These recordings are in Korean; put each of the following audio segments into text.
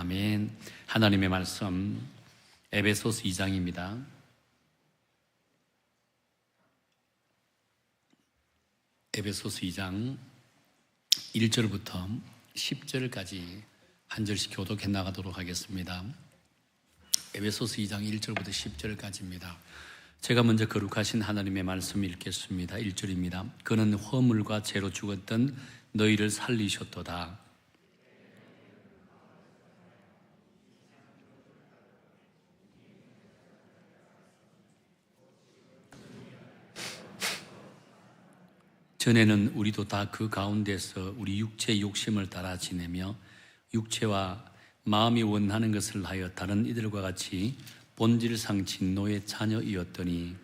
아멘. 하나님의 말씀 에베소서 2장입니다. 에베소서 2장 1절부터 10절까지 한 절씩 교독해 나가도록 하겠습니다. 에베소서 2장 1절부터 10절까지입니다. 제가 먼저 거룩하신 하나님의 말씀 읽겠습니다. 1절입니다. 그는 허물과 죄로 죽었던 너희를 살리셨도다. 전에는 우리도 다 그 가운데서 우리 육체의 욕심을 따라 지내며 육체와 마음이 원하는 것을 하여 다른 이들과 같이 본질상 진노의 자녀이었더니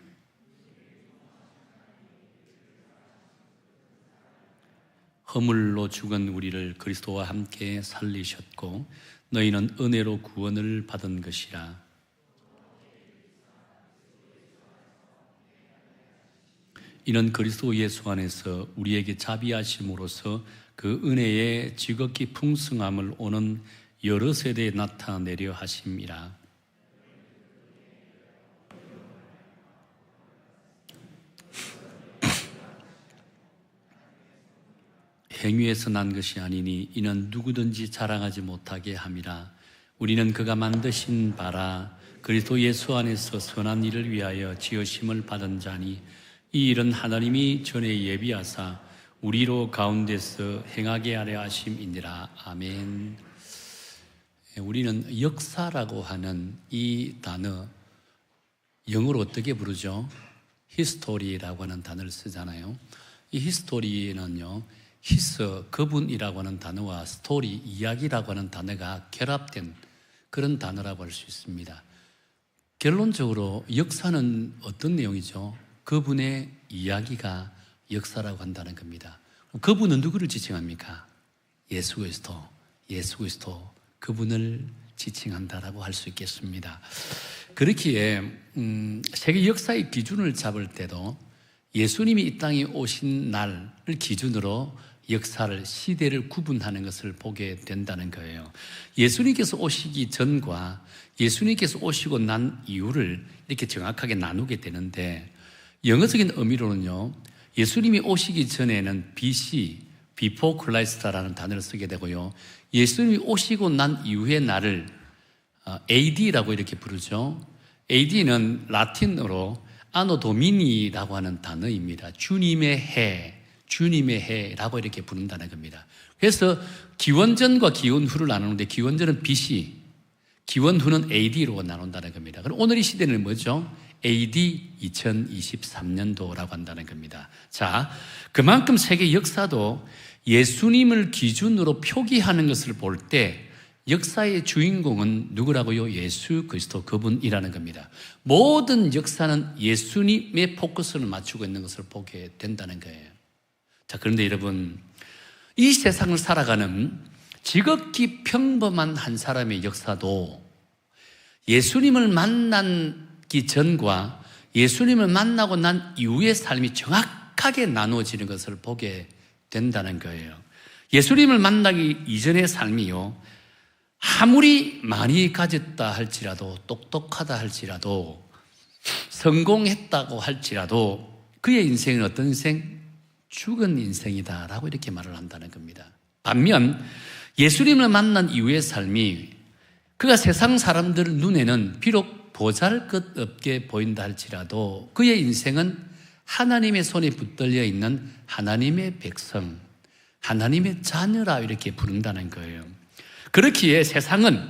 허물로 죽은 우리를 그리스도와 함께 살리셨고 너희는 은혜로 구원을 받은 것이라. 이는 그리스도 예수 안에서 우리에게 자비하심으로써 그 은혜의 지극히 풍성함을 오는 여러 세대에 나타내려 하심이라. 행위에서 난 것이 아니니 이는 누구든지 자랑하지 못하게 함이라. 우리는 그가 만드신 바라 그리스도 예수 안에서 선한 일을 위하여 지으심을 받은 자니 이 일은 하나님이 전에 예비하사 우리로 가운데서 행하게 하려 하심이니라. 아멘. 우리는 역사라고 하는 이 단어 영어로 어떻게 부르죠? 히스토리라고 하는 단어를 쓰잖아요. 이 히스토리는요, 히스, 그분이라고 하는 단어와 스토리, 이야기라고 하는 단어가 결합된 그런 단어라고 할 수 있습니다. 결론적으로 역사는 어떤 내용이죠? 그분의 이야기가 역사라고 한다는 겁니다. 그분은 누구를 지칭합니까? 예수 그리스도 그분을 지칭한다라고 할 수 있겠습니다. 그렇기에 세계 역사의 기준을 잡을 때도 예수님이 이 땅에 오신 날을 기준으로 역사를, 시대를 구분하는 것을 보게 된다는 거예요. 예수님께서 오시기 전과 예수님께서 오시고 난 이후를 이렇게 정확하게 나누게 되는데, 영어적인 의미로는요, 예수님이 오시기 전에는 BC, Before Christ라는 단어를 쓰게 되고요, 예수님이 오시고 난 이후의 날을 AD라고 이렇게 부르죠. AD는 라틴어로 아노 도미니라고 하는 단어입니다. 주님의 해라고 이렇게 부른다는 겁니다. 그래서 기원전과 기원후를 나누는데 기원전은 BC, 기원후는 AD로 나눈다는 겁니다. 그럼 오늘 이 시대는 뭐죠? AD 2023년도라고 한다는 겁니다. 자, 그만큼 세계 역사도 예수님을 기준으로 표기하는 것을 볼 때 역사의 주인공은 누구라고요? 예수 그리스도 그분이라는 겁니다. 모든 역사는 예수님의 포커스를 맞추고 있는 것을 보게 된다는 거예요. 자, 그런데 여러분, 이 세상을 살아가는 지극히 평범한 한 사람의 역사도 예수님을 만나기 전과 예수님을 만나고 난 이후의 삶이 정확하게 나누어지는 것을 보게 된다는 거예요. 예수님을 만나기 이전의 삶이요, 아무리 많이 가졌다 할지라도, 똑똑하다 할지라도, 성공했다고 할지라도 그의 인생은 어떤 인생? 죽은 인생이다라고 이렇게 말을 한다는 겁니다. 반면 예수님을 만난 이후의 삶이 그가 세상 사람들 눈에는 비록 보잘것없게 보인다 할지라도 그의 인생은 하나님의 손에 붙들려 있는 하나님의 백성, 하나님의 자녀라 이렇게 부른다는 거예요. 그렇기에 세상은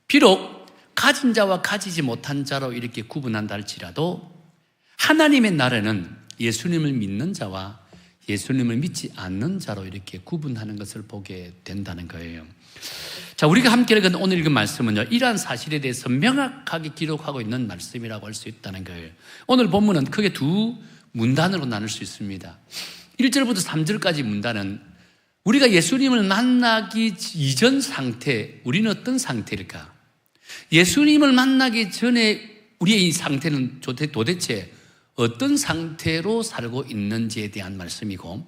비록 가진 자와 가지지 못한 자로 이렇게 구분한다 할지라도 하나님의 나라는 예수님을 믿는 자와 예수님을 믿지 않는 자로 이렇게 구분하는 것을 보게 된다는 거예요. 자, 우리가 함께 읽은 오늘 읽은 말씀은요, 이러한 사실에 대해서 명확하게 기록하고 있는 말씀이라고 할 수 있다는 거예요. 오늘 본문은 크게 두 문단으로 나눌 수 있습니다. 1절부터 3절까지 문단은 우리가 예수님을 만나기 이전 상태, 우리는 어떤 상태일까? 예수님을 만나기 전에 우리의 이 상태는 도대체 어떤 상태로 살고 있는지에 대한 말씀이고,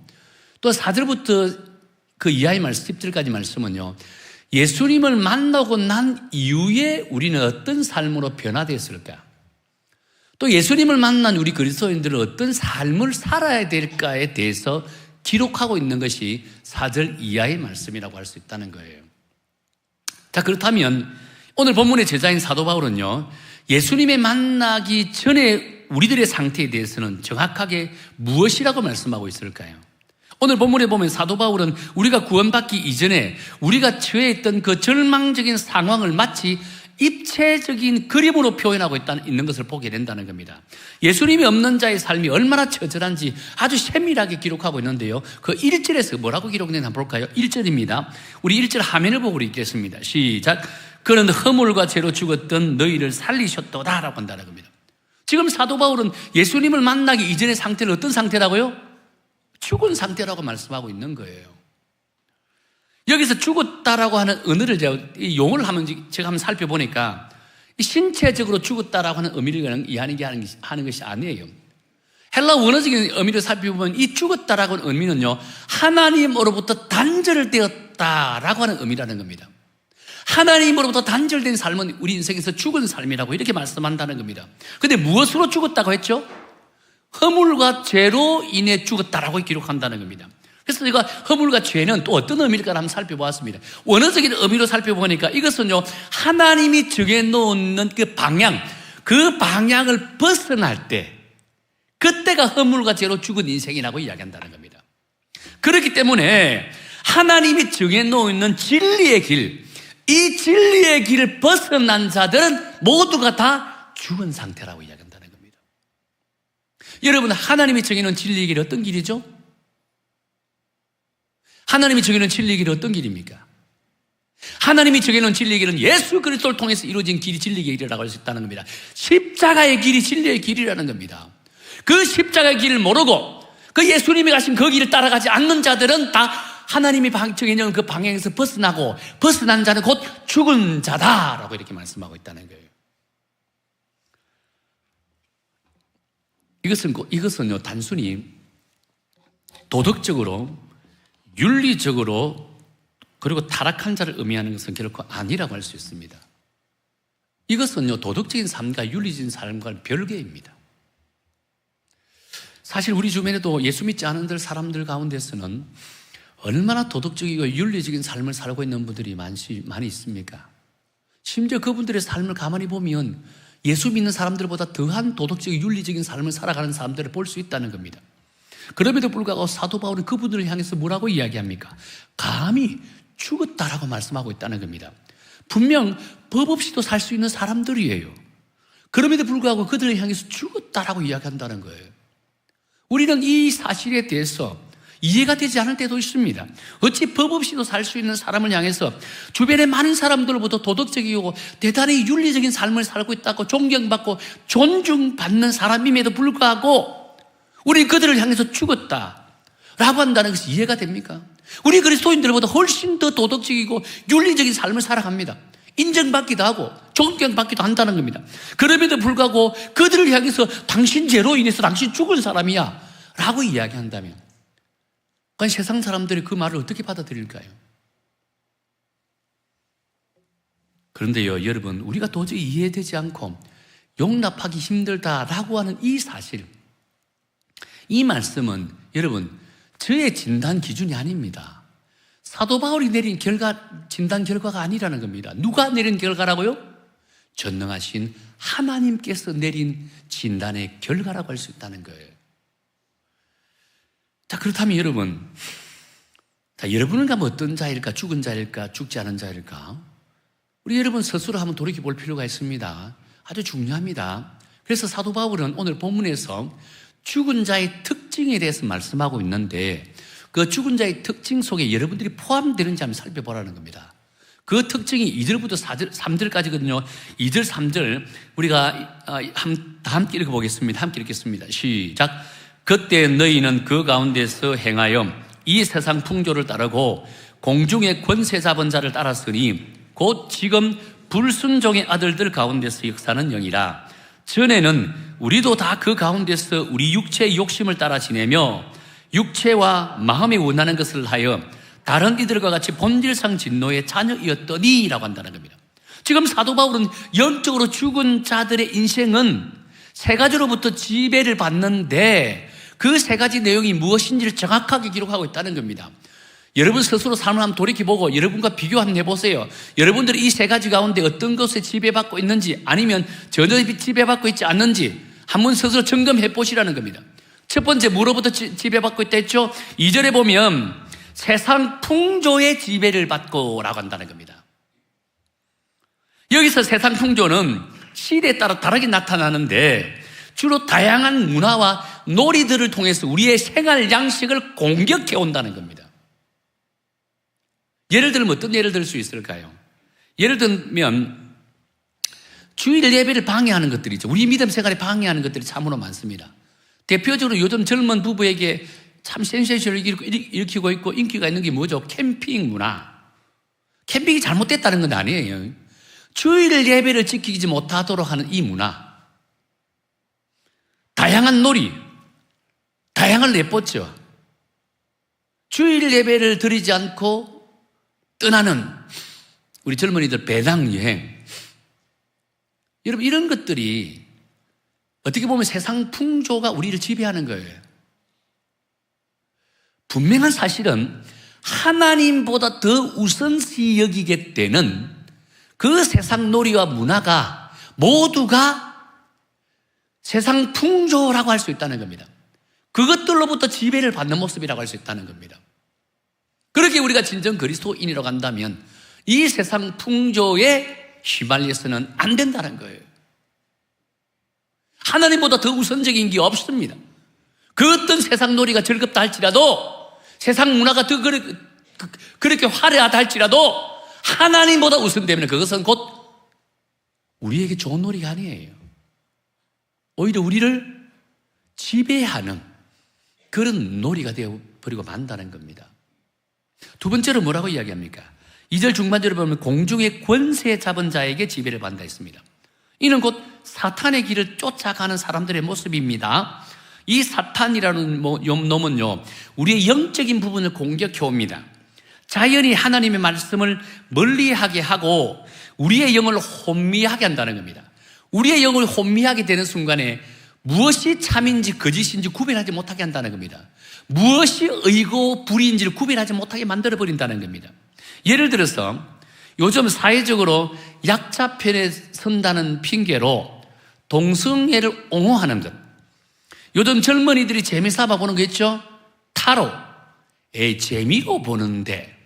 또 4절부터 그 이하의 말씀, 10절까지 말씀은요, 예수님을 만나고 난 이후에 우리는 어떤 삶으로 변화됐을까? 또 예수님을 만난 우리 그리스도인들은 어떤 삶을 살아야 될까에 대해서 기록하고 있는 것이 4절 이하의 말씀이라고 할 수 있다는 거예요. 자, 그렇다면 오늘 본문의 제자인 사도 바울은요, 예수님의 만나기 전에 우리들의 상태에 대해서는 정확하게 무엇이라고 말씀하고 있을까요? 오늘 본문에 보면 사도 바울은 우리가 구원받기 이전에 우리가 처해있던 그 절망적인 상황을 마치 입체적인 그림으로 표현하고 있는 것을 보게 된다는 겁니다. 예수님이 없는 자의 삶이 얼마나 처절한지 아주 세밀하게 기록하고 있는데요. 그 1절에서 뭐라고 기록되는지 한번 볼까요? 1절입니다. 우리 1절 화면을 보고 읽겠습니다. 시작. 그는 허물과 죄로 죽었던 너희를 살리셨도다 라고 한다는 겁니다. 지금 사도 바울은 예수님을 만나기 이전의 상태는 어떤 상태라고요? 죽은 상태라고 말씀하고 있는 거예요. 여기서 죽었다라고 하는 언어를 용어를 제가 한번 살펴보니까 신체적으로 죽었다라고 하는 의미를 하는 것이 아니에요. 헬라 원어적인 의미를 살펴보면 이 죽었다라고 하는 의미는요, 하나님으로부터 단절되었다라고 하는 의미라는 겁니다. 하나님으로부터 단절된 삶은 우리 인생에서 죽은 삶이라고 이렇게 말씀한다는 겁니다. 그런데 무엇으로 죽었다고 했죠? 허물과 죄로 인해 죽었다라고 기록한다는 겁니다. 그래서 제가 허물과 죄는 또 어떤 의미일까 한번 살펴보았습니다. 원어적인 의미로 살펴보니까 이것은요, 하나님이 정해놓는 그 방향을 벗어날 때, 그때가 허물과 죄로 죽은 인생이라고 이야기한다는 겁니다. 그렇기 때문에 하나님이 정해놓는 진리의 길, 이 진리의 길을 벗어난 자들은 모두가 다 죽은 상태라고 이야기한다는 겁니다. 여러분, 하나님이 정해놓은 진리의 길이 어떤 길이죠? 하나님이 정해놓은 진리의 길이 어떤 길입니까? 하나님이 정해놓은 진리의 길은 예수 그리스도를 통해서 이루어진 길이 진리의 길이라고 할 수 있다는 겁니다. 십자가의 길이 진리의 길이라는 겁니다. 그 십자가의 길을 모르고 그 예수님이 가신 그 길을 따라가지 않는 자들은 다 하나님이 정해놓은 그 방향에서 벗어난 자는 곧 죽은 자다라고 이렇게 말씀하고 있다는 거예요. 이것은요, 단순히 도덕적으로, 윤리적으로, 그리고 타락한 자를 의미하는 것은 결코 아니라고 할 수 있습니다. 이것은요, 도덕적인 삶과 윤리적인 삶과는 별개입니다. 사실 우리 주변에도 예수 믿지 않은 사람들 가운데서는 얼마나 도덕적이고 윤리적인 삶을 살고 있는 분들이 많이 있습니까? 심지어 그분들의 삶을 가만히 보면 예수 믿는 사람들보다 더한 도덕적인 윤리적인 삶을 살아가는 사람들을 볼 수 있다는 겁니다. 그럼에도 불구하고 사도 바울은 그분들을 향해서 뭐라고 이야기합니까? 감히 죽었다라고 말씀하고 있다는 겁니다. 분명 법 없이도 살 수 있는 사람들이에요. 그럼에도 불구하고 그들을 향해서 죽었다라고 이야기한다는 거예요. 우리는 이 사실에 대해서 이해가 되지 않을 때도 있습니다. 어찌 법 없이도 살 수 있는 사람을 향해서 주변의 많은 사람들보다 도덕적이고 대단히 윤리적인 삶을 살고 있다고 존경받고 존중받는 사람임에도 불구하고 우리 그들을 향해서 죽었다라고 한다는 것이 이해가 됩니까? 우리 그리스도인들보다 훨씬 더 도덕적이고 윤리적인 삶을 살아갑니다. 인정받기도 하고 존경받기도 한다는 겁니다. 그럼에도 불구하고 그들을 향해서 당신 죄로 인해서 당신 죽은 사람이야 라고 이야기한다면, 그건 세상 사람들이 그 말을 어떻게 받아들일까요? 그런데요, 여러분, 우리가 도저히 이해되지 않고 용납하기 힘들다라고 하는 이 사실, 이 말씀은 여러분, 저의 진단 기준이 아닙니다. 사도 바울이 내린 진단 결과가 아니라는 겁니다. 누가 내린 결과라고요? 전능하신 하나님께서 내린 진단의 결과라고 할 수 있다는 거예요. 자, 그렇다면 여러분, 여러분은 가면 어떤 자일까? 죽은 자일까? 죽지 않은 자일까? 우리 여러분 스스로 한번 돌이켜 볼 필요가 있습니다. 아주 중요합니다. 그래서 사도 바울은 오늘 본문에서 죽은 자의 특징에 대해서 말씀하고 있는데, 그 죽은 자의 특징 속에 여러분들이 포함되는지 한번 살펴보라는 겁니다. 그 특징이 2절부터 3절까지거든요. 2절, 3절 우리가 다 함께 읽어보겠습니다. 함께 읽겠습니다. 시작. 그때 너희는 그 가운데서 행하여 이 세상 풍조를 따르고 공중의 권세 잡은 자를 따랐으니 곧 지금 불순종의 아들들 가운데서 역사는 영이라. 전에는 우리도 다 그 가운데서 우리 육체의 욕심을 따라 지내며 육체와 마음에 원하는 것을 하여 다른 이들과 같이 본질상 진노의 자녀이었더니 라고 한다는 겁니다. 지금 사도 바울은 영적으로 죽은 자들의 인생은 세 가지로부터 지배를 받는데 그 세 가지 내용이 무엇인지를 정확하게 기록하고 있다는 겁니다. 여러분 스스로 삶을 한번 돌이켜보고 여러분과 비교 한번 해보세요. 여러분들이 이 세 가지 가운데 어떤 것에 지배받고 있는지 아니면 전혀 지배받고 있지 않는지 한번 스스로 점검해 보시라는 겁니다. 첫 번째 뭐로부터 지배받고 있다 했죠? 2절에 보면 세상 풍조의 지배를 받고 라고 한다는 겁니다. 여기서 세상 풍조는 시대에 따라 다르게 나타나는데 주로 다양한 문화와 놀이들을 통해서 우리의 생활 양식을 공격해 온다는 겁니다. 예를 들면 어떤 예를 들 수 있을까요? 예를 들면 주일 예배를 방해하는 것들이죠. 우리 믿음 생활에 방해하는 것들이 참으로 많습니다. 대표적으로 요즘 젊은 부부에게 참 센세이션을 일으키고 있고 인기가 있는 게 뭐죠? 캠핑 문화. 캠핑이 잘못됐다는 건 아니에요. 주일 예배를 지키지 못하도록 하는 이 문화. 다양한 놀이, 다양을 내뻗죠. 주일 예배를 드리지 않고 떠나는 우리 젊은이들 배당여행. 여러분 이런 것들이 어떻게 보면 세상 풍조가 우리를 지배하는 거예요. 분명한 사실은 하나님보다 더 우선시 여기게 되는 그 세상 놀이와 문화가 모두가 세상 풍조라고 할 수 있다는 겁니다. 그것들로부터 지배를 받는 모습이라고 할 수 있다는 겁니다. 그렇게 우리가 진정 그리스도인이라고 한다면 이 세상 풍조에 휘말려서는 안 된다는 거예요. 하나님보다 더 우선적인 게 없습니다. 그 어떤 세상 놀이가 즐겁다 할지라도 세상 문화가 더 그렇게 화려하다 할지라도 하나님보다 우선되면 그것은 곧 우리에게 좋은 놀이가 아니에요. 오히려 우리를 지배하는 그런 놀이가 되어버리고 만다는 겁니다. 두 번째로 뭐라고 이야기합니까? 2절 중반절에 보면 공중의 권세 잡은 자에게 지배를 받는다 했습니다. 이는 곧 사탄의 길을 쫓아가는 사람들의 모습입니다. 이 사탄이라는 놈은요, 우리의 영적인 부분을 공격해 옵니다. 자연히 하나님의 말씀을 멀리하게 하고 우리의 영을 혼미하게 한다는 겁니다. 우리의 영을 혼미하게 되는 순간에 무엇이 참인지 거짓인지 구별하지 못하게 한다는 겁니다. 무엇이 의고 불의인지를 구별하지 못하게 만들어버린다는 겁니다. 예를 들어서 요즘 사회적으로 약자 편에 선다는 핑계로 동성애를 옹호하는 것. 요즘 젊은이들이 재미삼아 보는 거 있죠? 타로. 재미로 보는데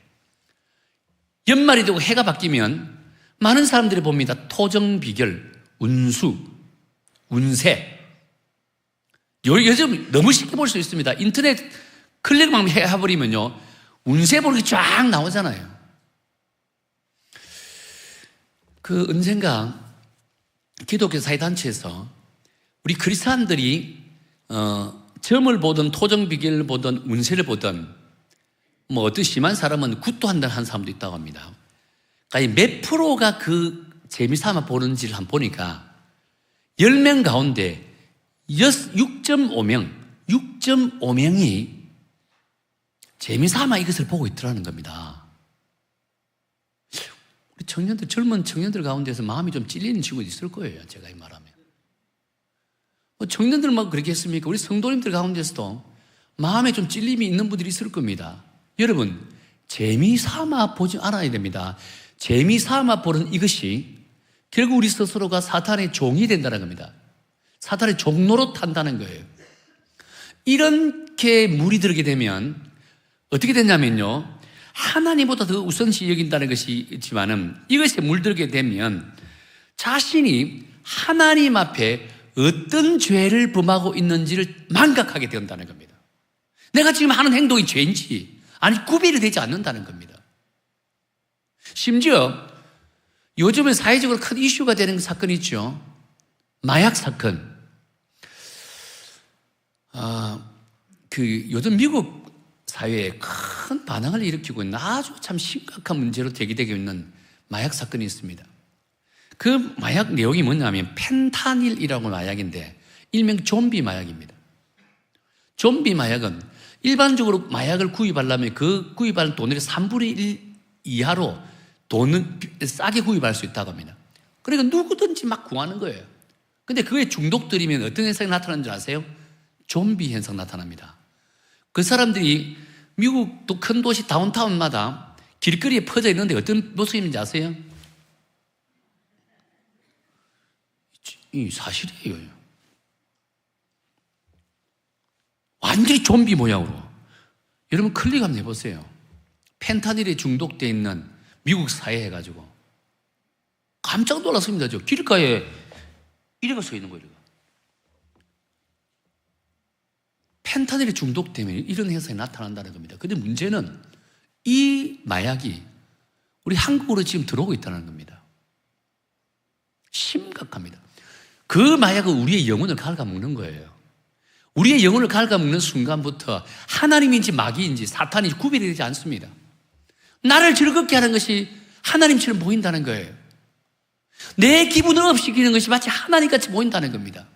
연말이 되고 해가 바뀌면 많은 사람들이 봅니다. 토정비결, 운수, 운세. 요즘 너무 쉽게 볼 수 있습니다. 인터넷 클릭만 해버리면요, 운세 보는 게 쫙 나오잖아요. 언젠가 기독교 사회단체에서 우리 크리스찬들이 점을 보든 토정비결을 보든 운세를 보든 어떤 심한 사람은 굿도 한 사람도 있다고 합니다. 그러니까 몇 프로가 그 재미삼아 보는지를 한번 보니까 10명 가운데 6.5명이 재미삼아 이것을 보고 있더라는 겁니다. 우리 젊은 청년들 가운데서 마음이 좀 찔리는 친구도 있을 거예요. 제가 이 말하면. 청년들만 그렇게 했습니까? 우리 성도님들 가운데서도 마음에 좀 찔림이 있는 분들이 있을 겁니다. 여러분, 재미삼아 보지 않아야 됩니다. 재미삼아 보는 이것이 결국 우리 스스로가 사탄의 종이 된다는 겁니다. 사탄의 종노릇 한다는 거예요. 이렇게 물이 들게 되면 어떻게 되냐면요, 하나님보다 더 우선시 여긴다는 것이 있지만은 이것에 물들게 되면 자신이 하나님 앞에 어떤 죄를 범하고 있는지를 망각하게 된다는 겁니다. 내가 지금 하는 행동이 죄인지 아니 구별이 되지 않는다는 겁니다. 심지어 요즘에 사회적으로 큰 이슈가 되는 사건이 있죠. 마약 사건. 요즘 미국 사회에 큰 반항을 일으키고 있는 아주 참 심각한 문제로 제기되고 있는 마약 사건이 있습니다. 그 마약 내용이 뭐냐면 펜타닐이라고 마약인데 일명 좀비 마약입니다. 좀비 마약은 일반적으로 마약을 구입하려면 그 구입하는 돈의 3분의 1 이하로 돈은 싸게 구입할 수 있다고 합니다. 그러니까 누구든지 막 구하는 거예요. 근데 그거에 중독들이면 어떤 현상이 나타나는 줄 아세요? 좀비 현상 나타납니다. 그 사람들이 미국도 큰 도시 다운타운마다 길거리에 퍼져 있는데 어떤 모습인지 아세요? 이 사실이에요. 완전히 좀비 모양으로. 여러분 클릭 한번 해보세요. 펜타닐에 중독되어 있는 미국 사회 해가지고 깜짝 놀랐습니다. 저 길가에 이래가 서 있는 거예요. 펜타닐에 중독되면 이런 현상이 나타난다는 겁니다. 근데 문제는 이 마약이 우리 한국으로 지금 들어오고 있다는 겁니다. 심각합니다. 그 마약은 우리의 영혼을 갉아먹는 거예요. 우리의 영혼을 갉아먹는 순간부터 하나님인지 마귀인지 사탄인지 구별이 되지 않습니다. 나를 즐겁게 하는 것이 하나님처럼 보인다는 거예요. 내 기분을 업시키는 것이 마치 하나님같이 보인다는 겁니다.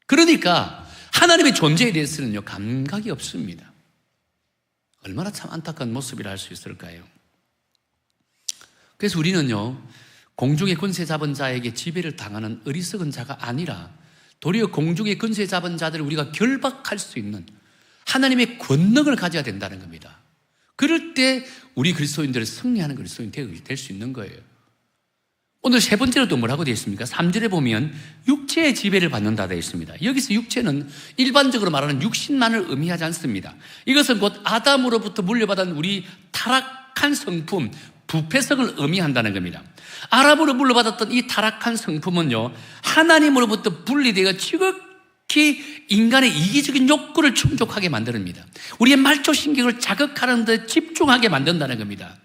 그러니까 하나님의 존재에 대해서는요, 감각이 없습니다. 얼마나 참 안타까운 모습이라 할 수 있을까요? 그래서 우리는요, 공중의 권세 잡은 자에게 지배를 당하는 어리석은 자가 아니라 도리어 공중의 권세 잡은 자들을 우리가 결박할 수 있는 하나님의 권능을 가져야 된다는 겁니다. 그럴 때 우리 그리스도인들을 승리하는 그리스도인이 될 수 있는 거예요. 오늘 세 번째로 또 뭐라고 되어 있습니까? 3절에 보면 육체의 지배를 받는다 되어 있습니다. 여기서 육체는 일반적으로 말하는 육신만을 의미하지 않습니다. 이것은 곧 아담으로부터 물려받은 우리 타락한 성품, 부패성을 의미한다는 겁니다. 아담으로 물려받았던 이 타락한 성품은요, 하나님으로부터 분리되어 지극히 인간의 이기적인 욕구를 충족하게 만듭니다. 우리의 말초신경을 자극하는 데 집중하게 만든다는 겁니다.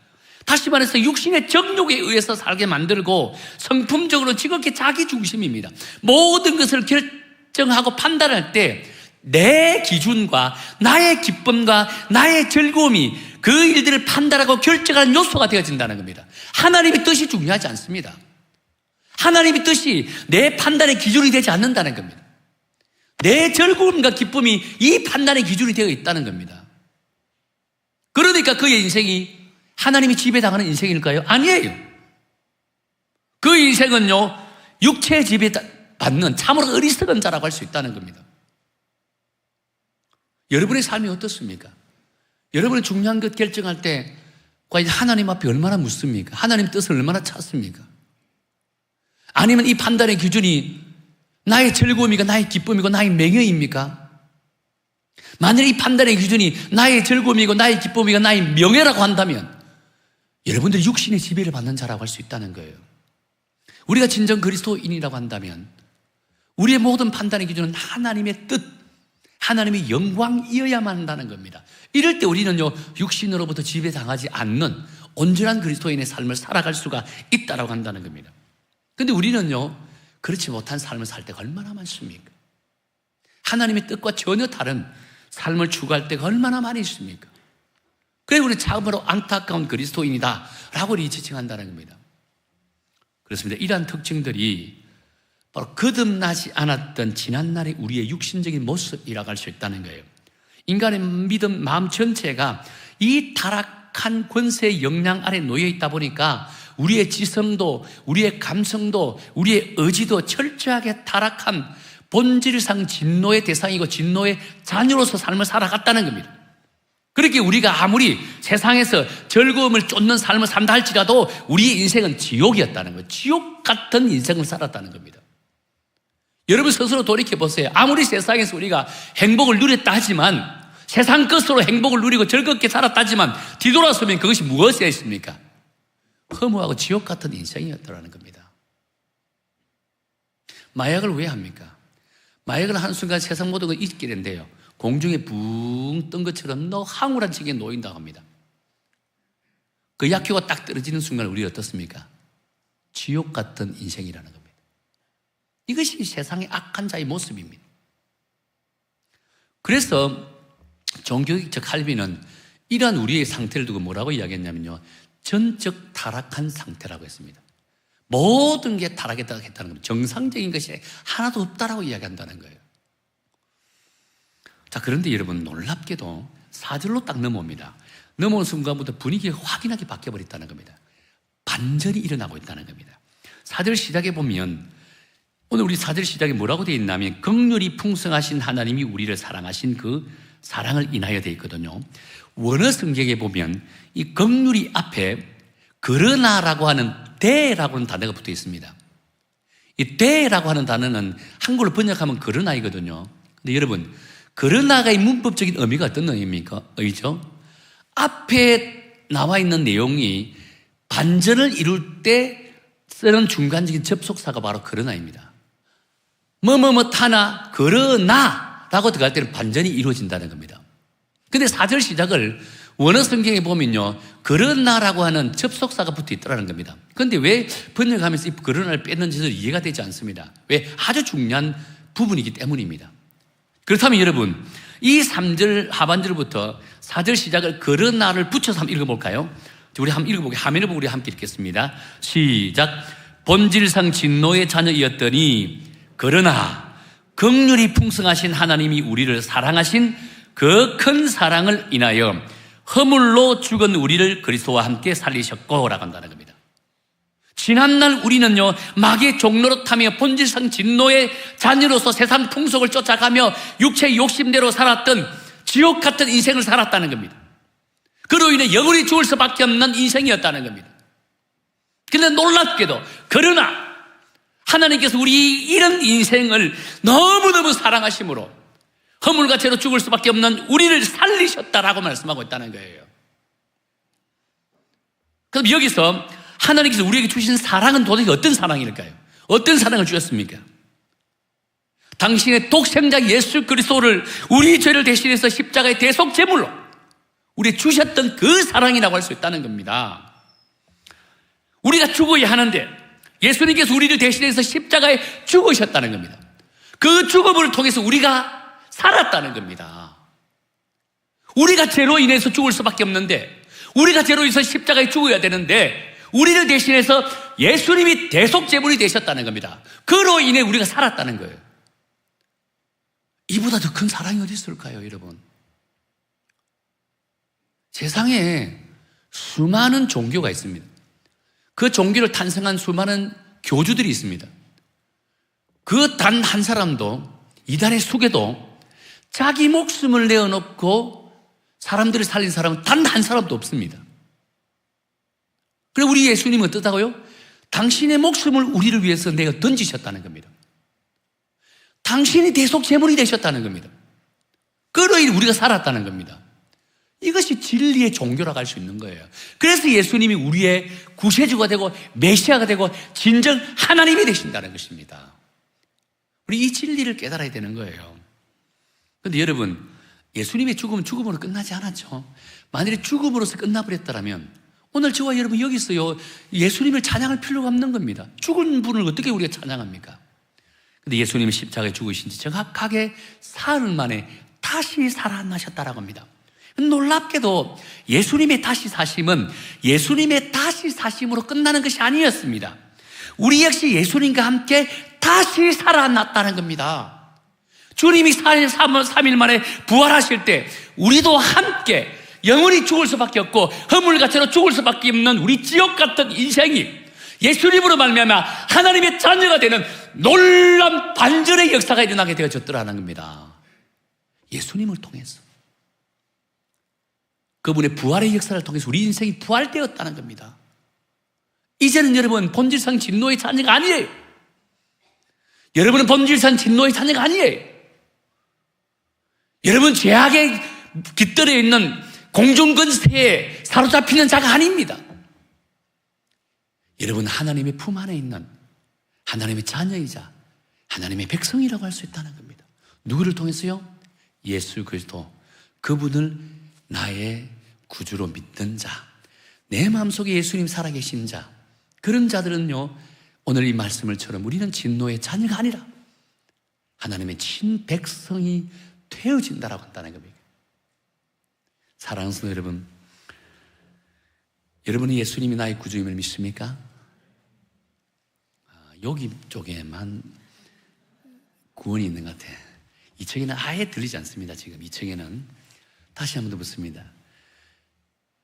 다시 말해서 육신의 정욕에 의해서 살게 만들고 성품적으로 지극히 자기중심입니다. 모든 것을 결정하고 판단할 때 내 기준과 나의 기쁨과 나의 즐거움이 그 일들을 판단하고 결정하는 요소가 되어진다는 겁니다. 하나님의 뜻이 중요하지 않습니다. 하나님의 뜻이 내 판단의 기준이 되지 않는다는 겁니다. 내 즐거움과 기쁨이 이 판단의 기준이 되어 있다는 겁니다. 그러니까 그의 인생이 하나님이 지배당하는 인생일까요? 아니에요. 그 인생은요, 육체의 지배받는 참으로 어리석은 자라고 할 수 있다는 겁니다. 여러분의 삶이 어떻습니까? 여러분의 중요한 것 결정할 때 과연 하나님 앞에 얼마나 묻습니까? 하나님 뜻을 얼마나 찾습니까? 아니면 이 판단의 기준이 나의 즐거움이고 나의 기쁨이고 나의 명예입니까? 만일 이 판단의 기준이 나의 즐거움이고 나의 기쁨이고 나의 명예라고 한다면 여러분들이 육신의 지배를 받는 자라고 할 수 있다는 거예요. 우리가 진정 그리스도인이라고 한다면 우리의 모든 판단의 기준은 하나님의 뜻, 하나님의 영광이어야만 한다는 겁니다. 이럴 때 우리는요, 육신으로부터 지배당하지 않는 온전한 그리스도인의 삶을 살아갈 수가 있다고 한다는 겁니다. 그런데 우리는요, 그렇지 못한 삶을 살 때가 얼마나 많습니까? 하나님의 뜻과 전혀 다른 삶을 추구할 때가 얼마나 많이 있습니까? 그래서 우리 참으로 안타까운 그리스도인이다 라고 우리 지칭한다는 겁니다. 그렇습니다. 이러한 특징들이 바로 거듭나지 않았던 지난날의 우리의 육신적인 모습이라고 할 수 있다는 거예요. 인간의 믿음, 마음 전체가 이 타락한 권세의 영향 아래 놓여 있다 보니까 우리의 지성도, 우리의 감성도, 우리의 의지도 철저하게 타락한 본질상 진노의 대상이고 진노의 자녀로서 삶을 살아갔다는 겁니다. 그렇게 우리가 아무리 세상에서 즐거움을 쫓는 삶을 산다 할지라도 우리의 인생은 지옥이었다는 거예요. 지옥 같은 인생을 살았다는 겁니다. 여러분 스스로 돌이켜보세요. 아무리 세상에서 우리가 행복을 누렸다 하지만, 세상 것으로 행복을 누리고 즐겁게 살았다 하지만 뒤돌아서면 그것이 무엇이었습니까? 허무하고 지옥 같은 인생이었다는 겁니다. 마약을 왜 합니까? 마약을 하는 순간 세상 모든 걸 잊게 된대요. 공중에 붕 뜬 것처럼 황홀한 지경에 놓인다고 합니다. 그 약효가 딱 떨어지는 순간 우리 어떻습니까? 지옥 같은 인생이라는 겁니다. 이것이 세상의 악한 자의 모습입니다. 그래서 종교적 할비는 이러한 우리의 상태를 두고 뭐라고 이야기했냐면요, 전적 타락한 상태라고 했습니다. 모든 게 타락했다는 겁니다. 정상적인 것이 하나도 없다라고 이야기한다는 거예요. 자, 그런데 여러분 놀랍게도 4절로 딱 넘어옵니다. 넘어온 순간부터 분위기가 확연하게 바뀌어버렸다는 겁니다. 반전이 일어나고 있다는 겁니다. 4절 시작에 보면 오늘 우리 4절 시작에 뭐라고 되어 있냐면 긍휼이 풍성하신 하나님이 우리를 사랑하신 그 사랑을 인하여 되어 있거든요. 원어 성경에 보면 이 긍휼이 앞에 그러나라고 하는 대라고 하는 단어가 붙어 있습니다. 이 대라고 하는 단어는 한글로 번역하면 그러나이거든요. 근데 여러분, 그러나가의 문법적인 의미가 어떤 의미입니까? 의죠? 앞에 나와 있는 내용이 반전을 이룰 때 쓰는 중간적인 접속사가 바로 그러나입니다. 뭐뭐뭐하나 그러나라고 들어갈 때는 반전이 이루어진다는 겁니다. 근데 4절 시작을 원어 성경에 보면요, 그러나라고 하는 접속사가 붙어 있더라는 겁니다. 그런데 왜 번역하면서 이 그러나를 뺐는지는 이해가 되지 않습니다. 왜? 아주 중요한 부분이기 때문입니다. 그렇다면 여러분, 이 3절 하반절부터 4절 시작을 그러나를 붙여서 한번 읽어볼까요? 우리 한번 읽어보게, 화면을 보고 우리 함께 읽겠습니다. 시작. 본질상 진노의 자녀이었더니 그러나 긍휼이 풍성하신 하나님이 우리를 사랑하신 그 큰 사랑을 인하여 허물로 죽은 우리를 그리스도와 함께 살리셨고 라고 한다는 겁니다. 지난날 우리는요, 마귀의 종로로 타며 본질상 진노의 자녀로서 세상 풍속을 쫓아가며 육체의 욕심대로 살았던 지옥 같은 인생을 살았다는 겁니다. 그로 인해 영원히 죽을 수밖에 없는 인생이었다는 겁니다. 그런데 놀랍게도 그러나 하나님께서 우리 이런 인생을 너무너무 사랑하심으로 허물과 죄로 죽을 수밖에 없는 우리를 살리셨다라고 말씀하고 있다는 거예요. 그럼 여기서 하나님께서 우리에게 주신 사랑은 도대체 어떤 사랑일까요? 어떤 사랑을 주셨습니까? 당신의 독생자 예수 그리스도를 우리 죄를 대신해서 십자가의 대속 제물로 우리에게 주셨던 그 사랑이라고 할 수 있다는 겁니다. 우리가 죽어야 하는데 예수님께서 우리를 대신해서 십자가에 죽으셨다는 겁니다. 그 죽음을 통해서 우리가 살았다는 겁니다. 우리가 죄로 인해서 죽을 수밖에 없는데, 우리가 죄로 인해서 십자가에 죽어야 되는데 우리를 대신해서 예수님이 대속제물이 되셨다는 겁니다. 그로 인해 우리가 살았다는 거예요. 이보다 더 큰 사랑이 어디 있을까요, 여러분? 세상에 수많은 종교가 있습니다. 그 종교를 탄생한 수많은 교주들이 있습니다. 그 단 한 사람도, 이단의 수계도 자기 목숨을 내어놓고 사람들을 살린 사람은 단 한 사람도 없습니다. 그리고 우리 예수님은 어떻다고요? 당신의 목숨을 우리를 위해서 내어 던지셨다는 겁니다. 당신이 대속 제물이 되셨다는 겁니다. 그로 인해 우리가 살았다는 겁니다. 이것이 진리의 종교라고 할 수 있는 거예요. 그래서 예수님이 우리의 구세주가 되고 메시아가 되고 진정 하나님이 되신다는 것입니다. 우리 이 진리를 깨달아야 되는 거예요. 그런데 여러분, 예수님의 죽음은 죽음으로 끝나지 않았죠. 만일에 죽음으로서 끝나버렸다면 오늘 저와 여러분 여기 있어요. 예수님을 찬양할 필요가 없는 겁니다. 죽은 분을 어떻게 우리가 찬양합니까? 그런데 예수님이 십자가에 죽으신 지 정확하게 사흘 만에 다시 살아나셨다라고 합니다. 놀랍게도 예수님의 다시 사심은 예수님의 다시 사심으로 끝나는 것이 아니었습니다. 우리 역시 예수님과 함께 다시 살아났다는 겁니다. 주님이 3일 만에 부활하실 때 우리도 함께 영원히 죽을 수밖에 없고 허물과 죄로 죽을 수밖에 없는 우리 지옥 같은 인생이 예수님으로 말미암아 하나님의 자녀가 되는 놀라운 반전의 역사가 일어나게 되어졌더라는 겁니다. 예수님을 통해서, 그분의 부활의 역사를 통해서 우리 인생이 부활되었다는 겁니다. 이제는 여러분 본질상 진노의 자녀가 아니에요. 여러분은 본질상 진노의 자녀가 아니에요. 여러분 죄악에 깃들어 있는 공중권세에 사로잡히는 자가 아닙니다. 여러분 하나님의 품 안에 있는 하나님의 자녀이자 하나님의 백성이라고 할 수 있다는 겁니다. 누구를 통해서요? 예수 그리스도, 그분을 나의 구주로 믿는 자, 내 마음속에 예수님 살아계신 자, 그런 자들은요 오늘 이 말씀을처럼 우리는 진노의 자녀가 아니라 하나님의 친백성이 되어진다라고 한다는 겁니다. 사랑하는 성도 여러분, 여러분이 예수님이 나의 구주임을 믿습니까? 여기 쪽에만 구원이 있는 것 같아요. 2층에는 아예 들리지 않습니다. 지금 2층에는. 다시 한번 더 묻습니다.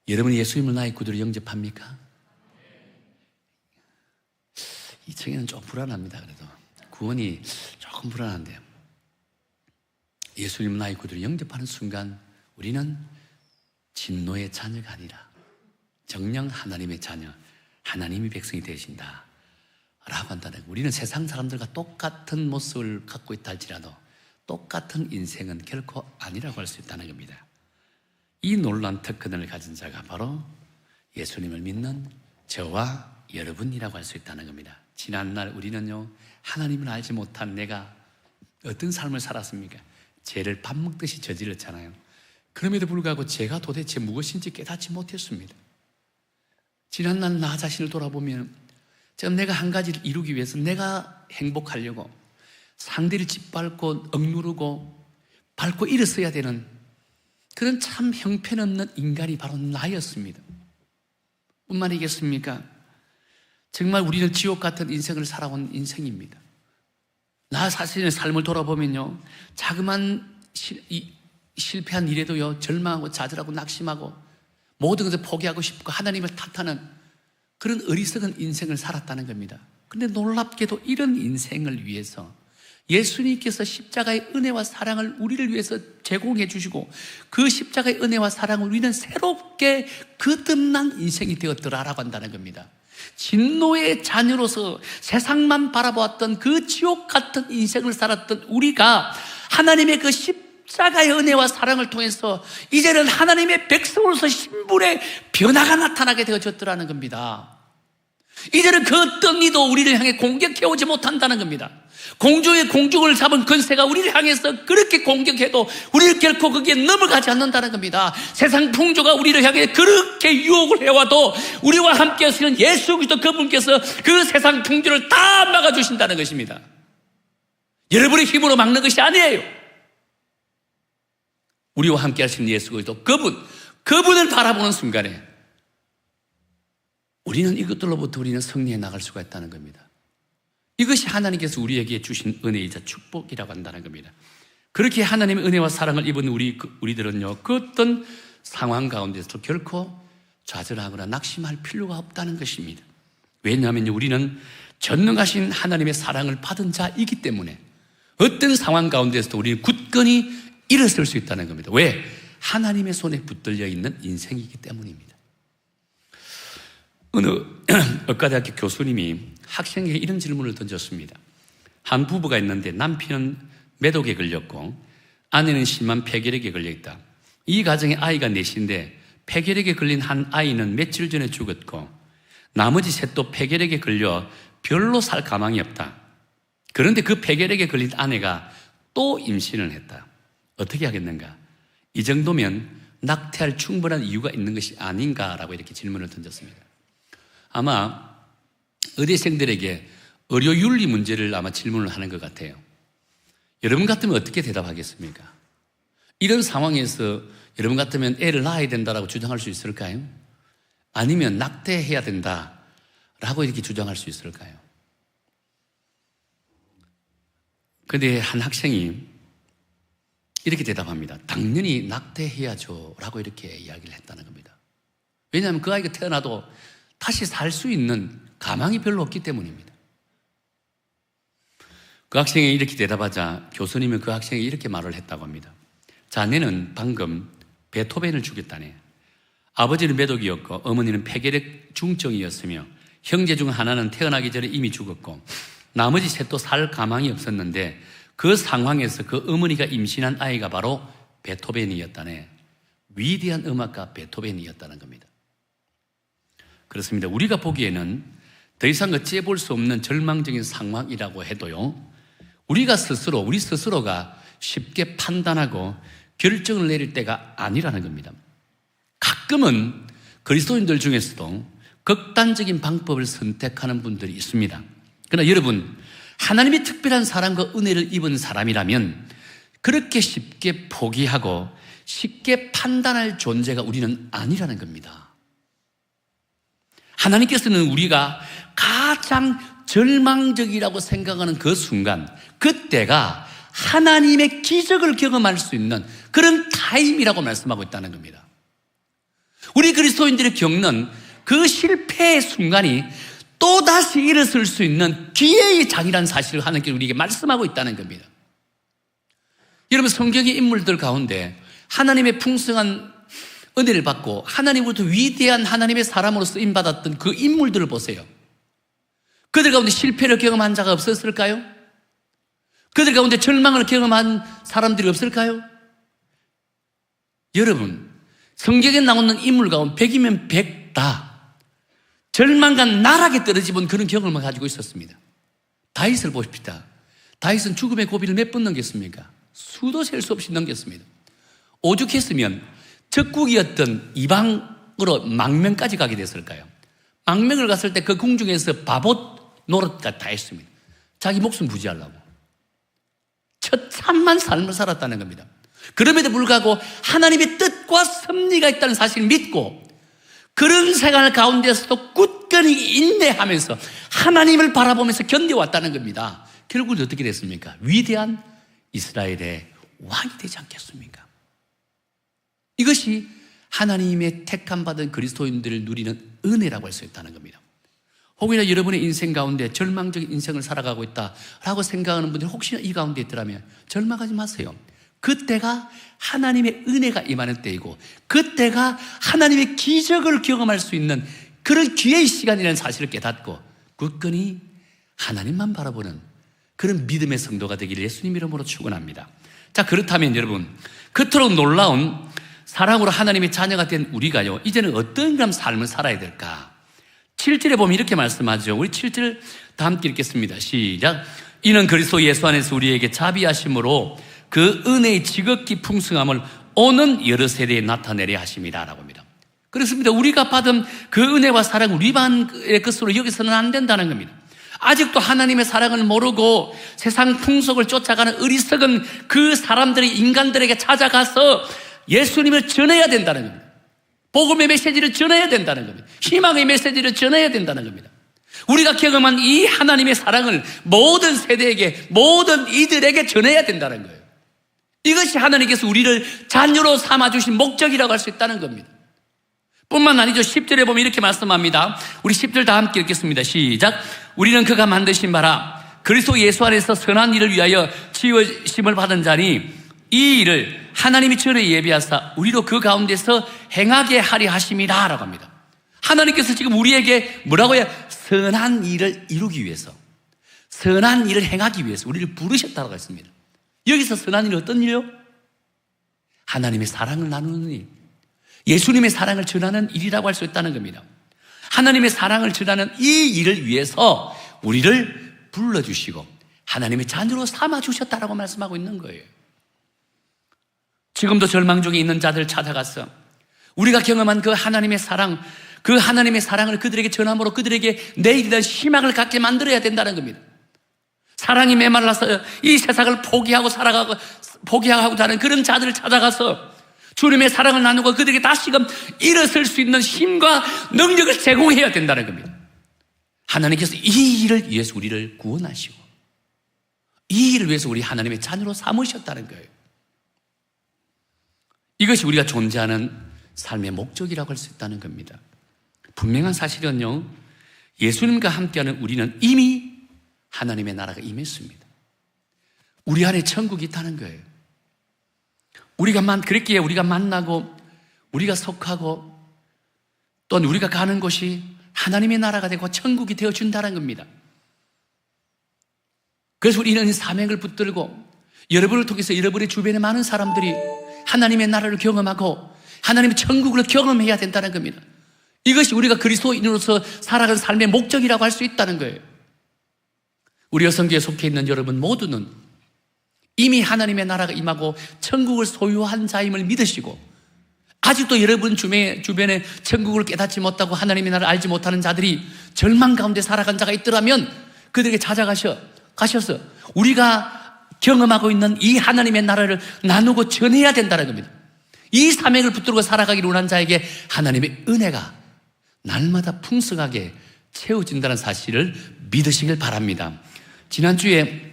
여러분이 예수님을 나의 구주로 영접합니까? 2층에는 좀 불안합니다. 그래도 구원이 조금 불안한데요. 예수님을 나의 구주로 영접하는 순간 우리는 진노의 자녀가 아니라 정령 하나님의 자녀, 하나님의 백성이 되신다 라고 한다는 거예요. 우리는 세상 사람들과 똑같은 모습을 갖고 있다 할지라도 똑같은 인생은 결코 아니라고 할 수 있다는 겁니다. 이 놀라운 특권을 가진 자가 바로 예수님을 믿는 저와 여러분이라고 할 수 있다는 겁니다. 지난날 우리는요, 하나님을 알지 못한 내가 어떤 삶을 살았습니까? 죄를 밥 먹듯이 저질렀잖아요. 그럼에도 불구하고 죄가 도대체 무엇인지 깨닫지 못했습니다. 지난날 나 자신을 돌아보면 지금 내가 한 가지를 이루기 위해서 내가 행복하려고 상대를 짓밟고 억누르고 밟고 일어서야 되는 그런 참 형편없는 인간이 바로 나였습니다. 뿐만 아니겠습니까? 정말 우리는 지옥 같은 인생을 살아온 인생입니다. 나 자신의 삶을 돌아보면요, 자그만 실패한 일에도요, 절망하고 좌절하고 낙심하고 모든 것을 포기하고 싶고 하나님을 탓하는 그런 어리석은 인생을 살았다는 겁니다. 그런데 놀랍게도 이런 인생을 위해서 예수님께서 십자가의 은혜와 사랑을 우리를 위해서 제공해 주시고 그 십자가의 은혜와 사랑을 우리는 새롭게 거듭난 인생이 되었더라라고 한다는 겁니다. 진노의 자녀로서 세상만 바라보았던 그 지옥 같은 인생을 살았던 우리가 하나님의 그 십자가의 은혜와 사랑을 통해서 이제는 하나님의 백성으로서 신분의 변화가 나타나게 되어졌더라는 겁니다. 이제는 그 어떤 이도 우리를 향해 공격해오지 못한다는 겁니다. 공중의 공중을 잡은 권세가 우리를 향해서 그렇게 공격해도 우리를 결코 거기에 넘어가지 않는다는 겁니다. 세상 풍조가 우리를 향해 그렇게 유혹을 해와도 우리와 함께 하시는 예수 그리스도 그분께서 그 세상 풍조를 다 막아주신다는 것입니다. 여러분의 힘으로 막는 것이 아니에요. 우리와 함께 하시는 예수 그리스도 그분을 바라보는 순간에 우리는 이것들로부터 우리는 승리해 나갈 수가 있다는 겁니다. 이것이 하나님께서 우리에게 주신 은혜이자 축복이라고 한다는 겁니다. 그렇게 하나님의 은혜와 사랑을 입은 우리들은요, 그 어떤 상황 가운데서도 결코 좌절하거나 낙심할 필요가 없다는 것입니다. 왜냐하면 우리는 전능하신 하나님의 사랑을 받은 자이기 때문에 어떤 상황 가운데서도 우리는 굳건히 일어설 수 있다는 겁니다. 왜? 하나님의 손에 붙들려 있는 인생이기 때문입니다. 어느 의과대학교 교수님이 학생에게 이런 질문을 던졌습니다. 한 부부가 있는데 남편은 매독에 걸렸고 아내는 심한 폐결핵에 걸려있다. 이 가정에 아이가 넷인데 폐결핵에 걸린 한 아이는 며칠 전에 죽었고 나머지 셋도 폐결핵에 걸려 별로 살 가망이 없다. 그런데 그 폐결핵에 걸린 아내가 또 임신을 했다. 어떻게 하겠는가? 이 정도면 낙태할 충분한 이유가 있는 것이 아닌가라고 이렇게 질문을 던졌습니다. 아마 의대생들에게 의료윤리 문제를 아마 질문을 하는 것 같아요. 여러분 같으면 어떻게 대답하겠습니까? 이런 상황에서 여러분 같으면 애를 낳아야 된다라고 주장할 수 있을까요? 아니면 낙태해야 된다라고 이렇게 주장할 수 있을까요? 그런데 한 학생이 이렇게 대답합니다. 당연히 낙태해야죠 라고 이렇게 이야기를 했다는 겁니다. 왜냐하면 그 아이가 태어나도 다시 살 수 있는 가망이 별로 없기 때문입니다. 그 학생이 이렇게 대답하자 교수님은 그 학생이 이렇게 말을 했다고 합니다. 자네는 방금 베토벤을 죽였다네. 아버지는 매독이었고 어머니는 폐결핵 중증이었으며 형제 중 하나는 태어나기 전에 이미 죽었고 나머지 셋도 살 가망이 없었는데 그 상황에서 그 어머니가 임신한 아이가 바로 베토벤이었다네. 위대한 음악가 베토벤이었다는 겁니다. 그렇습니다. 우리가 보기에는 더 이상 어찌해 볼 수 없는 절망적인 상황이라고 해도요, 우리 스스로가 쉽게 판단하고 결정을 내릴 때가 아니라는 겁니다. 가끔은 그리스도인들 중에서도 극단적인 방법을 선택하는 분들이 있습니다. 그러나 여러분, 하나님의 특별한 사랑과 은혜를 입은 사람이라면 그렇게 쉽게 포기하고 쉽게 판단할 존재가 우리는 아니라는 겁니다. 하나님께서는 우리가 가장 절망적이라고 생각하는 그 순간, 그때가 하나님의 기적을 경험할 수 있는 그런 타임이라고 말씀하고 있다는 겁니다. 우리 그리스도인들이 겪는 그 실패의 순간이 또다시 일어설 수 있는 기회의 장이라는 사실을 하나님께서 우리에게 말씀하고 있다는 겁니다. 여러분, 성경의 인물들 가운데 하나님의 풍성한 은혜를 받고 하나님으로부터 위대한 하나님의 사람으로 쓰임받았던 그 인물들을 보세요. 그들 가운데 실패를 경험한 자가 없었을까요? 그들 가운데 절망을 경험한 사람들이 없을까요? 여러분, 성경에 나오는 인물 가운데 100이면 100 다 절망과 나락에 떨어지는 그런 경험을 가지고 있었습니다. 다윗을 보십시다. 다윗은 죽음의 고비를 몇 번 넘겼습니까? 수도 셀 수 없이 넘겼습니다. 오죽했으면 적국이었던 이방으로 망명까지 가게 됐을까요? 망명을 갔을 때 그 궁중에서 바봇 노릇까지 다 했습니다. 자기 목숨 부지하려고. 처참한 삶을 살았다는 겁니다. 그럼에도 불구하고 하나님의 뜻과 섭리가 있다는 사실을 믿고 그런 생활 가운데서도 굳건히 인내하면서 하나님을 바라보면서 견뎌왔다는 겁니다. 결국은 어떻게 됐습니까? 위대한 이스라엘의 왕이 되지 않겠습니까? 이것이 하나님의 택함받은 그리스도인들을 누리는 은혜라고 할 수 있다는 겁니다. 혹이나 여러분의 인생 가운데 절망적인 인생을 살아가고 있다라고 생각하는 분들이 혹시나 이 가운데 있더라면 절망하지 마세요. 그때가 하나님의 은혜가 임하는 때이고 그때가 하나님의 기적을 경험할 수 있는 그런 기회의 시간이라는 사실을 깨닫고 굳건히 하나님만 바라보는 그런 믿음의 성도가 되기를 예수님 이름으로 축원합니다. 자, 그렇다면 여러분, 그토록 놀라운 사랑으로 하나님의 자녀가 된 우리가요, 이제는 어떤 그런 삶을 살아야 될까? 7절에 보면 이렇게 말씀하죠. 우리 7절 다 함께 읽겠습니다. 시작. 이는 그리스도 예수 안에서 우리에게 자비하심으로 그 은혜의 지극히 풍성함을 오는 여러 세대에 나타내려 하십니다 라고 합니다. 그렇습니다. 우리가 받은 그 은혜와 사랑 우리만의 것으로 여기서는 안 된다는 겁니다. 아직도 하나님의 사랑을 모르고 세상 풍속을 쫓아가는 어리석은 그 사람들이 인간들에게 찾아가서 예수님을 전해야 된다는 겁니다. 복음의 메시지를 전해야 된다는 겁니다. 희망의 메시지를 전해야 된다는 겁니다. 우리가 경험한 이 하나님의 사랑을 모든 세대에게, 모든 이들에게 전해야 된다는 거예요. 이것이 하나님께서 우리를 자녀로 삼아주신 목적이라고 할 수 있다는 겁니다. 뿐만 아니죠. 10절에 보면 이렇게 말씀합니다. 우리 10절 다 함께 읽겠습니다. 시작. 우리는 그가 만드신 바라 그리스도 예수 안에서 선한 일을 위하여 지으심을 받은 자니 이 일을 하나님이 전에 예비하사 우리로 그 가운데서 행하게 하려 하심이라 라고 합니다. 하나님께서 지금 우리에게 뭐라고 해요? 선한 일을 이루기 위해서, 선한 일을 행하기 위해서 우리를 부르셨다고 했습니다. 여기서 선한 일은 어떤 일이요? 하나님의 사랑을 나누는 일, 예수님의 사랑을 전하는 일이라고 할 수 있다는 겁니다. 하나님의 사랑을 전하는 이 일을 위해서 우리를 불러주시고 하나님의 자녀로 삼아주셨다라고 말씀하고 있는 거예요. 지금도 절망 중에 있는 자들 찾아가서 우리가 경험한 그 하나님의 사랑, 그 하나님의 사랑을 그들에게 전함으로 그들에게 내일이란 희망을 갖게 만들어야 된다는 겁니다. 사랑이 메말라서 이 세상을 포기하고자 하는 그런 자들을 찾아가서 주님의 사랑을 나누고 그들에게 다시금 일어설 수 있는 힘과 능력을 제공해야 된다는 겁니다. 하나님께서 이 일을 위해서 우리를 구원하시고 이 일을 위해서 우리 하나님의 자녀로 삼으셨다는 거예요. 이것이 우리가 존재하는 삶의 목적이라고 할 수 있다는 겁니다. 분명한 사실은요, 예수님과 함께하는 우리는 이미 하나님의 나라가 임했습니다. 우리 안에 천국이 있다는 거예요. 그랬기에 우리가 만나고 우리가 속하고 또는 우리가 가는 곳이 하나님의 나라가 되고 천국이 되어준다는 겁니다. 그래서 우리는 사명을 붙들고 여러분을 통해서 여러분의 주변에 많은 사람들이 하나님의 나라를 경험하고 하나님의 천국을 경험해야 된다는 겁니다. 이것이 우리가 그리스도인으로서 살아가는 삶의 목적이라고 할 수 있다는 거예요. 우리 여성교에 속해 있는 여러분 모두는 이미 하나님의 나라가 임하고 천국을 소유한 자임을 믿으시고 아직도 여러분 주변에 천국을 깨닫지 못하고 하나님의 나라를 알지 못하는 자들이 절망 가운데 살아간 자가 있더라면 그들에게 가셔서 우리가 경험하고 있는 이 하나님의 나라를 나누고 전해야 된다는 겁니다. 이 사명을 붙들고 살아가기를 원하는 자에게 하나님의 은혜가 날마다 풍성하게 채워진다는 사실을 믿으시길 바랍니다. 지난주에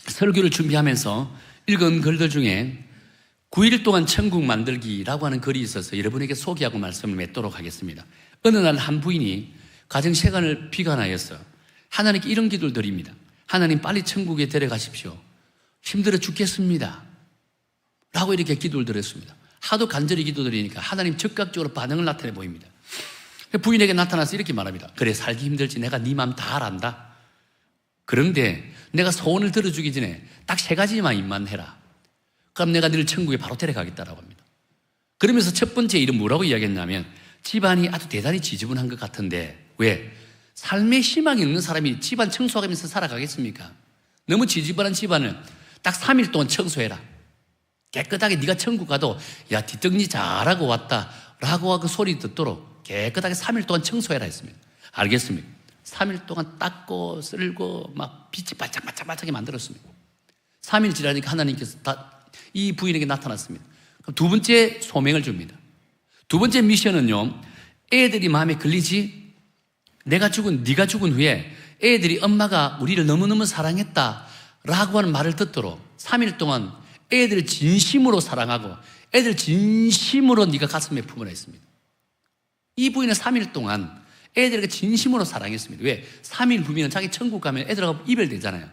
설교를 준비하면서 읽은 글들 중에 9일 동안 천국 만들기라고 하는 글이 있어서 여러분에게 소개하고 말씀을 맺도록 하겠습니다. 어느 날 한 부인이 가정 시간을 비관하여서 하나님께 이런 기도를 드립니다. 하나님, 빨리 천국에 데려가십시오. 힘들어 죽겠습니다. 라고 이렇게 기도를 드렸습니다. 하도 간절히 기도드리니까 하나님 즉각적으로 반응을 나타내 보입니다. 부인에게 나타나서 이렇게 말합니다. 그래, 살기 힘들지 내가 네 마음 다 알았다. 그런데 내가 소원을 들어주기 전에 딱 3가지만 입만해라. 그럼 내가 너를 천국에 바로 데려가겠다라고 합니다. 그러면서 첫 번째 일은 뭐라고 이야기했냐면, 집안이 아주 대단히 지저분한 것 같은데 왜? 삶의 희망이 없는 사람이 집안 청소하면서 살아가겠습니까? 너무 지저분한 집안을 딱 3일 동안 청소해라. 깨끗하게 네가 천국 가도 야, 뒷정리 잘하고 왔다 라고 그 소리 듣도록 깨끗하게 3일 동안 청소해라 했습니다. 알겠습니까? 3일 동안 닦고 쓸고 막 빛이 반짝반짝하게 만들었습니다. 3일 지나니까 하나님께서 이 부인에게 나타났습니다. 그럼 두 번째 소명을 줍니다. 두 번째 미션은요, 애들이 마음에 걸리지? 네가 죽은 후에 애들이 엄마가 우리를 너무너무 사랑했다 라고 하는 말을 듣도록 3일 동안 애들을 진심으로 사랑하고 애들 진심으로 네가 가슴에 품으라 했습니다. 이 부인은 3일 동안 애들에게 진심으로 사랑했습니다. 왜? 3일 후면 자기 천국 가면 애들하고 이별되잖아요.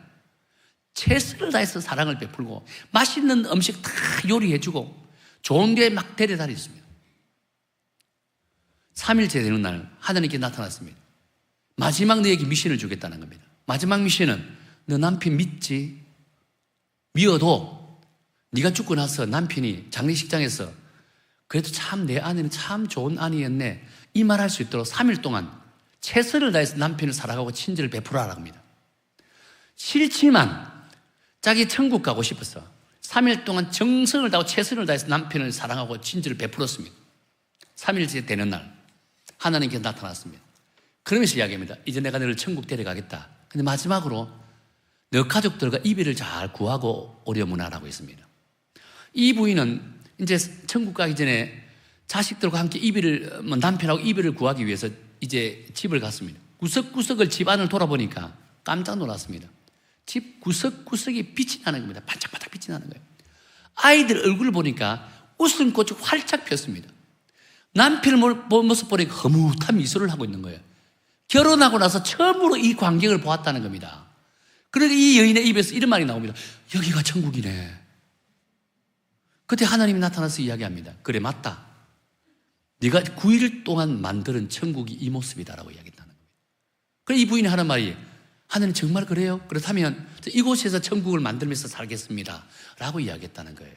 최선을 다해서 사랑을 베풀고 맛있는 음식 다 요리해주고 좋은 데 막 데려다녔습니다. 3일째 되는 날 하나님께 나타났습니다. 마지막 너에게 미션을 주겠다는 겁니다. 마지막 미션은 너 남편 믿지? 미워도 네가 죽고 나서 남편이 장례식장에서 그래도 참 내 아내는 참 좋은 아내였네 이 말 할 수 있도록 3일 동안 최선을 다해서 남편을 사랑하고 친절을 베풀어라 합니다. 싫지만 자기 천국 가고 싶어서 3일 동안 정성을 다하고 최선을 다해서 남편을 사랑하고 친절을 베풀었습니다. 3일째 되는 날 하나님께 나타났습니다. 그러면서 이야기합니다. 이제 내가 너를 천국 데려가겠다. 근데 마지막으로 너 가족들과 이별을 잘 구하고 오려무나라고 했습니다. 이 부인은 이제 천국 가기 전에 자식들과 함께 남편하고 이별을 구하기 위해서 이제 집을 갔습니다. 구석구석을 집 안을 돌아보니까 깜짝 놀랐습니다. 집 구석구석이 빛이 나는 겁니다. 반짝반짝 빛이 나는 거예요. 아이들 얼굴을 보니까 웃음꽃이 활짝 폈습니다. 남편을 본 모습 보니까 흐뭇한 미소를 하고 있는 거예요. 결혼하고 나서 처음으로 이 광경을 보았다는 겁니다. 그런데 이 여인의 입에서 이런 말이 나옵니다. 여기가 천국이네. 그때 하나님이 나타나서 이야기합니다. 그래, 맞다. 네가 9일 동안 만드는 천국이 이 모습이다라고 이야기했다는 겁니다. 그래, 이 부인이 하는 말이 하나님 정말 그래요? 그렇다면 이곳에서 천국을 만들면서 살겠습니다 라고 이야기했다는 거예요.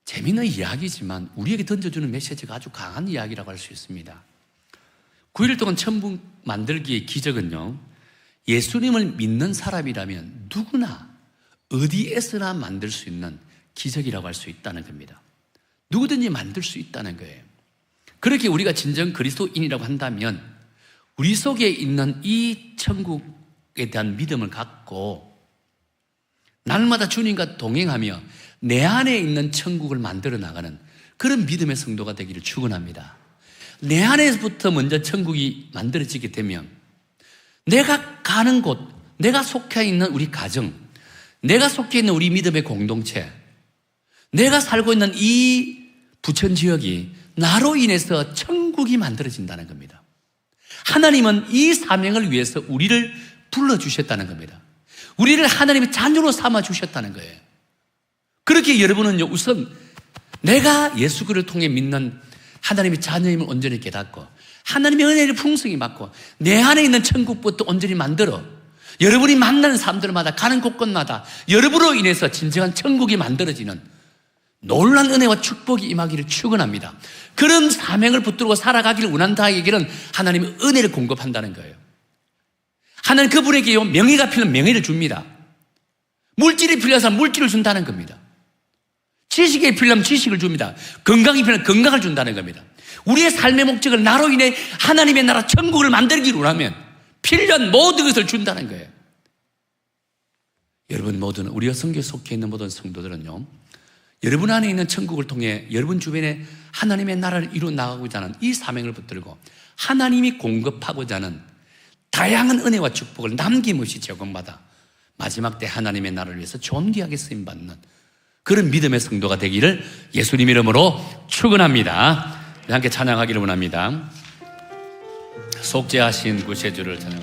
재미있는 이야기지만 우리에게 던져주는 메시지가 아주 강한 이야기라고 할 수 있습니다. 9일 동안 천국 만들기의 기적은요, 예수님을 믿는 사람이라면 누구나 어디에서나 만들 수 있는 기적이라고 할 수 있다는 겁니다. 누구든지 만들 수 있다는 거예요. 그렇게 우리가 진정 그리스도인이라고 한다면 우리 속에 있는 이 천국에 대한 믿음을 갖고 날마다 주님과 동행하며 내 안에 있는 천국을 만들어 나가는 그런 믿음의 성도가 되기를 축원합니다. 내 안에서부터 먼저 천국이 만들어지게 되면 내가 가는 곳, 내가 속해 있는 우리 가정, 내가 속해 있는 우리 믿음의 공동체, 내가 살고 있는 이 부천 지역이 나로 인해서 천국이 만들어진다는 겁니다. 하나님은 이 사명을 위해서 우리를 불러주셨다는 겁니다. 우리를 하나님의 자녀로 삼아주셨다는 거예요. 그렇게 여러분은요, 우선 내가 예수 그리스도를 통해 믿는 하나님의 자녀임을 온전히 깨닫고 하나님의 은혜를 풍성히 받고 내 안에 있는 천국부터 온전히 만들어 여러분이 만나는 사람들마다 가는 곳곳마다 여러분으로 인해서 진정한 천국이 만들어지는 놀라운 은혜와 축복이 임하기를 축원합니다. 그런 사명을 붙들고 살아가기를 원한다 얘기는 하나님의 은혜를 공급한다는 거예요. 하나님 그분에게요, 명예가 필요한 명예를 줍니다. 물질이 필요한 사람 물질을 준다는 겁니다. 지식이 필요하면 지식을 줍니다. 건강이 필요하면 건강을 준다는 겁니다. 우리의 삶의 목적을 나로 인해 하나님의 나라 천국을 만들기를 원하면 필요한 모든 것을 준다는 거예요. 여러분 모두는, 우리가 성교에 속해 있는 모든 성도들은요, 여러분 안에 있는 천국을 통해 여러분 주변에 하나님의 나라를 이루어 나가고자 하는 이 사명을 붙들고 하나님이 공급하고자 하는 다양한 은혜와 축복을 남김없이 제공받아 마지막 때 하나님의 나라를 위해서 존귀하게 쓰임받는 그런 믿음의 성도가 되기를 예수님 이름으로 축원합니다. 함께 찬양하기를 원합니다. 속죄하신 구세주를 찬양하겠습니다.